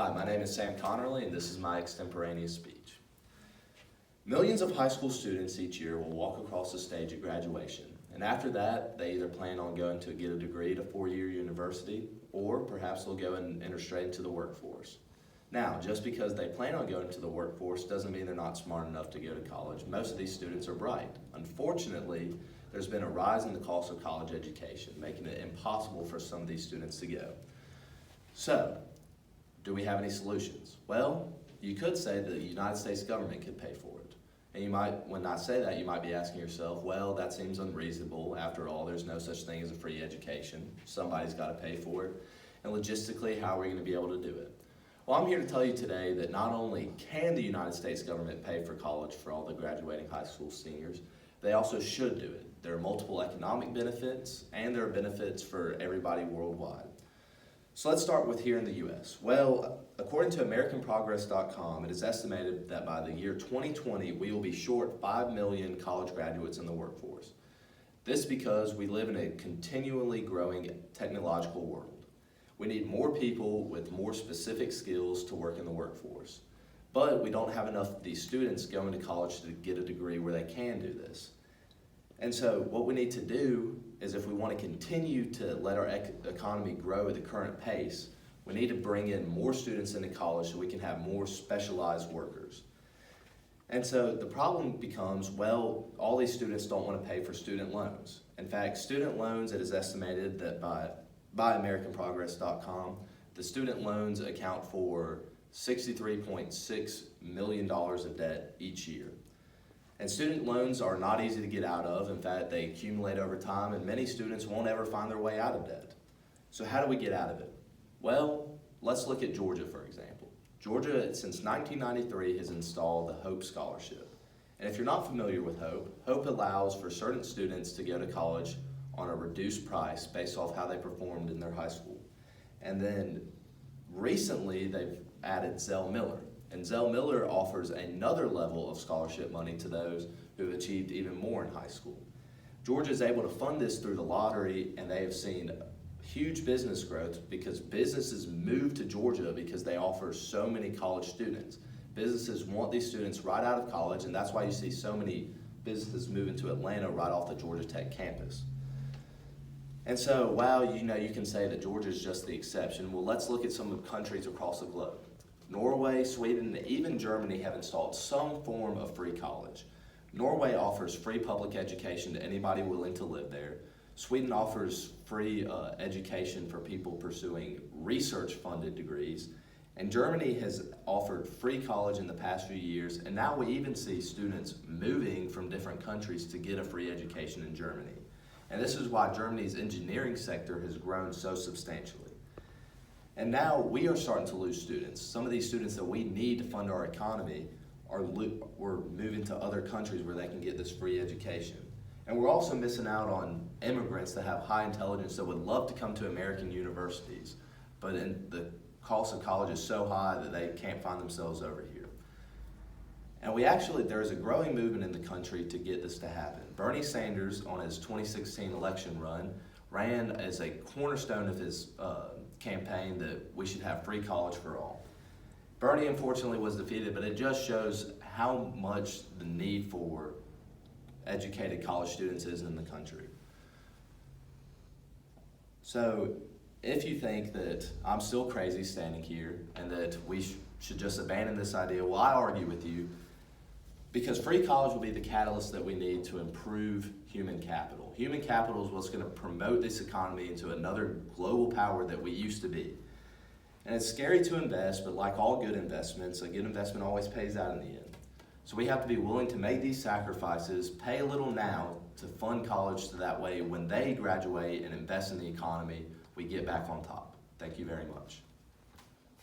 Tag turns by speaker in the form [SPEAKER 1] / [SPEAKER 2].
[SPEAKER 1] Hi, my name is Sam Connerly, and this is my extemporaneous speech. Millions of high school students each year will walk across the stage at graduation, and after that, they either plan on going to get a degree at a four-year university, or perhaps they'll go and enter straight into the workforce. Now, just because they plan on going to the workforce doesn't mean they're not smart enough to go to college. Most of these students are bright. Unfortunately, there's been a rise in the cost of college education, making it impossible for some of these students to go. So, do we have any solutions? Well, you could say that the United States government could pay for it. And you might, when I say that, you might be asking yourself, well, that seems unreasonable. After all, there's no such thing as a free education. Somebody's got to pay for it. And logistically, how are we going to be able to do it? Well, I'm here to tell you today that not only can the United States government pay for college for all the graduating high school seniors, they also should do it. There are multiple economic benefits, and there are benefits for everybody worldwide. So let's start with here in the U.S. Well, according to AmericanProgress.com, it is estimated that by the year 2020, we will be short 5 million college graduates in the workforce. This because we live in a continually growing technological world. We need more people with more specific skills to work in the workforce. But we don't have enough of these students going to college to get a degree where they can do this. And so what we need to do is, if we want to continue to let our economy grow at the current pace, we need to bring in more students into college so we can have more specialized workers. And so the problem becomes, well, all these students don't want to pay for student loans. In fact, student loans, it is estimated that by AmericanProgress.com, the student loans account for $63.6 million of debt each year. And student loans are not easy to get out of. In fact, they accumulate over time, and many students won't ever find their way out of debt. So how do we get out of it? Well, let's look at Georgia, for example. Georgia, since 1993, has installed the HOPE Scholarship. And if you're not familiar with HOPE, HOPE allows for certain students to go to college on a reduced price based off how they performed in their high school. And then recently, they've added Zell Miller. And Zell Miller offers another level of scholarship money to those who have achieved even more in high school. Georgia is able to fund this through the lottery, and they have seen huge business growth because businesses move to Georgia because they offer so many college students. Businesses want these students right out of college, and that's why you see so many businesses moving to Atlanta right off the Georgia Tech campus. And so, while you can say that Georgia is just the exception, well, let's look at some of the countries across the globe. Norway, Sweden, and even Germany have installed some form of free college. Norway offers free public education to anybody willing to live there. Sweden offers free education for people pursuing research-funded degrees. And Germany has offered free college in the past few years, and now we even see students moving from different countries to get a free education in Germany. And this is why Germany's engineering sector has grown so substantially. And now we are starting to lose students. Some of these students that we need to fund our economy we're moving to other countries where they can get this free education. And we're also missing out on immigrants that have high intelligence that would love to come to American universities, but the cost of college is so high that they can't find themselves over here. And there is a growing movement in the country to get this to happen. Bernie Sanders, on his 2016 election run, ran as a cornerstone of his campaign that we should have free college for all. Bernie unfortunately was defeated, but it just shows how much the need for educated college students is in the country. So if you think that I'm still crazy standing here and that we should just abandon this idea, well, I argue with you, because free college will be the catalyst that we need to improve human capital. Human capital is what's going to promote this economy into another global power that we used to be. And it's scary to invest, but like all good investments, a good investment always pays out in the end. So we have to be willing to make these sacrifices, pay a little now to fund college so that way when they graduate and invest in the economy, we get back on top. Thank you very much.